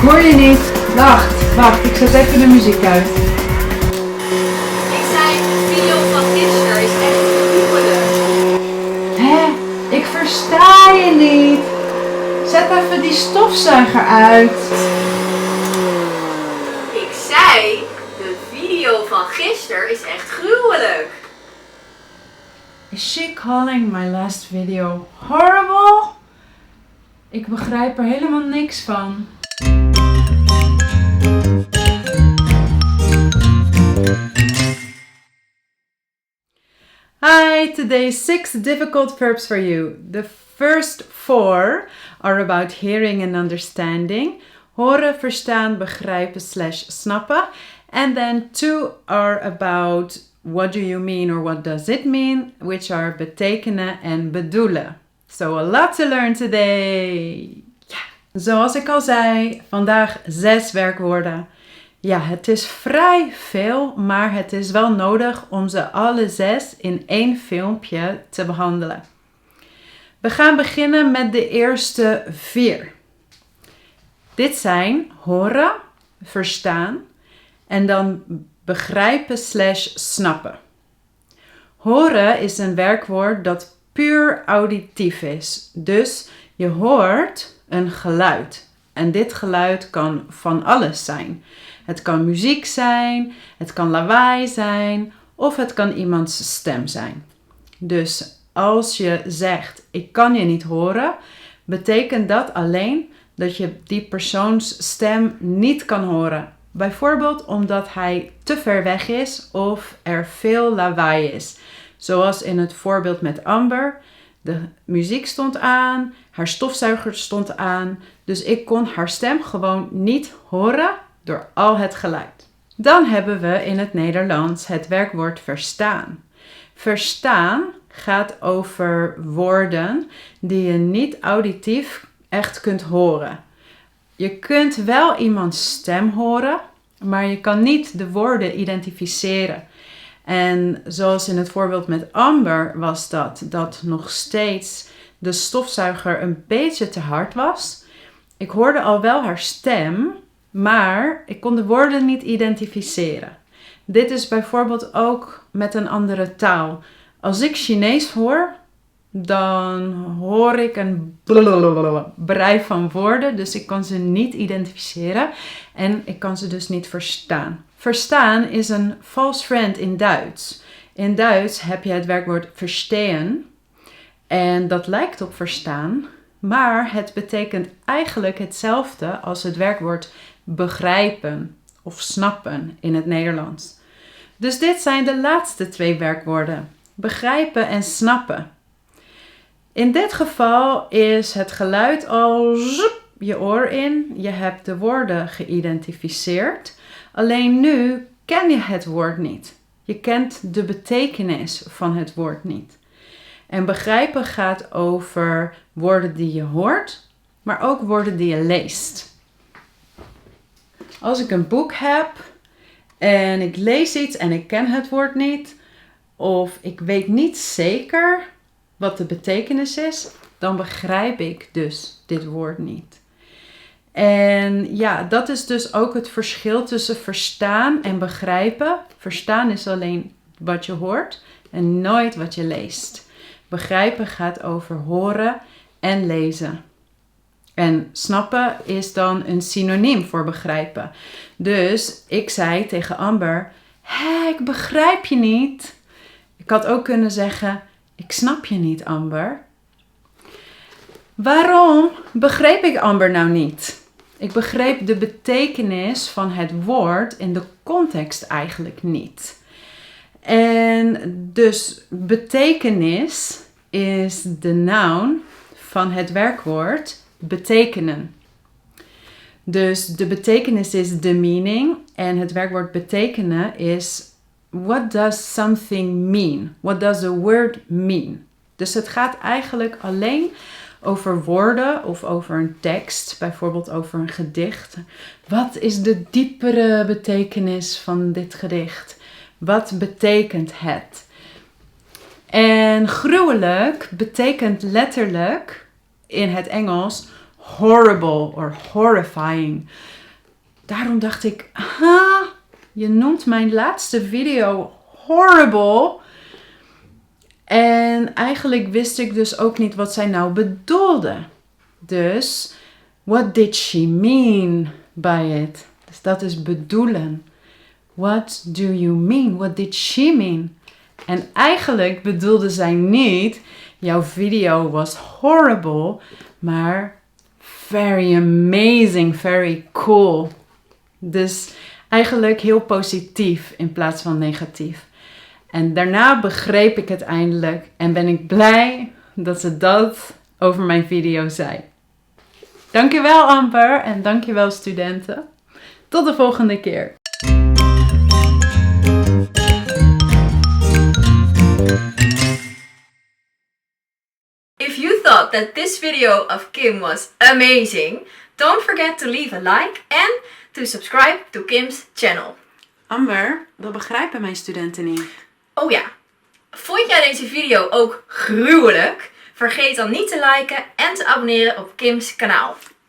hoor je niet. Wacht, ik zet even de muziek uit. Ik zei, de video van gisteren is echt gruwelijk. Hé, ik versta je niet. Zet even die stofzuiger uit. Ik zei, de video van gisteren is echt gruwelijk. Is she calling my last video horrible? Ik begrijp er helemaal niks van. Hi, today's 6 difficult verbs for you. The first 4 are about hearing and understanding. Horen, verstaan, begrijpen / snappen. And then 2 are about what do you mean or what does it mean, which are betekenen en bedoelen. So a lot to learn today. Ja. Zoals ik al zei, vandaag 6 werkwoorden. Ja, het is vrij veel, maar het is wel nodig om ze alle 6 in één filmpje te behandelen. We gaan beginnen met de eerste 4. Dit zijn horen, verstaan en dan begrijpen / snappen. Horen is een werkwoord dat puur auditief is. Dus je hoort een geluid. En dit geluid kan van alles zijn. Het kan muziek zijn, het kan lawaai zijn of het kan iemands stem zijn. Dus als je zegt, ik kan je niet horen, betekent dat alleen dat je die persoons stem niet kan horen. Bijvoorbeeld omdat hij te ver weg is of er veel lawaai is. Zoals in het voorbeeld met Amber. De muziek stond aan, haar stofzuiger stond aan, dus ik kon haar stem gewoon niet horen door al het geluid. Dan hebben we in het Nederlands het werkwoord verstaan. Verstaan gaat over woorden die je niet auditief echt kunt horen. Je kunt wel iemands stem horen, maar je kan niet de woorden identificeren. En zoals in het voorbeeld met Amber was dat nog steeds de stofzuiger een beetje te hard was. Ik hoorde al wel haar stem, maar ik kon de woorden niet identificeren. Dit is bijvoorbeeld ook met een andere taal. Als ik Chinees hoor, dan hoor ik een brei van woorden, dus ik kan ze niet identificeren en ik kan ze dus niet verstaan. Verstaan is een false friend in Duits. In Duits heb je het werkwoord verstehen en dat lijkt op verstaan, maar het betekent eigenlijk hetzelfde als het werkwoord begrijpen of snappen in het Nederlands. Dus dit zijn de laatste 2 werkwoorden, begrijpen en snappen. In dit geval is het geluid al je oor in, je hebt de woorden geïdentificeerd. Alleen nu ken je het woord niet. Je kent de betekenis van het woord niet. En begrijpen gaat over woorden die je hoort, maar ook woorden die je leest. Als ik een boek heb en ik lees iets en ik ken het woord niet, of ik weet niet zeker wat de betekenis is, dan begrijp ik dus dit woord niet. En ja, dat is dus ook het verschil tussen verstaan en begrijpen. Verstaan is alleen wat je hoort en nooit wat je leest. Begrijpen gaat over horen en lezen. En snappen is dan een synoniem voor begrijpen. Dus ik zei tegen Amber, ik begrijp je niet. Ik had ook kunnen zeggen, ik snap je niet, Amber. Waarom begreep ik Amber nou niet? Ik begreep de betekenis van het woord in de context eigenlijk niet. En dus betekenis is de noun van het werkwoord betekenen. Dus de betekenis is the meaning en het werkwoord betekenen is what does something mean? What does a word mean? Dus het gaat eigenlijk alleen over woorden of over een tekst, bijvoorbeeld over een gedicht. Wat is de diepere betekenis van dit gedicht? Wat betekent het? En gruwelijk betekent letterlijk in het Engels horrible or horrifying. Daarom dacht ik, je noemt mijn laatste video horrible. En eigenlijk wist ik dus ook niet wat zij nou bedoelde. Dus, what did she mean by it? Dus dat is bedoelen. What do you mean? What did she mean? En eigenlijk bedoelde zij niet, jouw video was horrible, maar very amazing, very cool. Dus eigenlijk heel positief in plaats van negatief. En daarna begreep ik het eindelijk en ben ik blij dat ze dat over mijn video zei. Dankjewel Amber en dankjewel studenten. Tot de volgende keer. If you thought that this video of Kim was amazing, don't forget to leave a like and to subscribe to Kim's channel. Amber, dat begrijpen mijn studenten niet. Oh ja, vond jij deze video ook gruwelijk? Vergeet dan niet te liken en te abonneren op Kim's kanaal.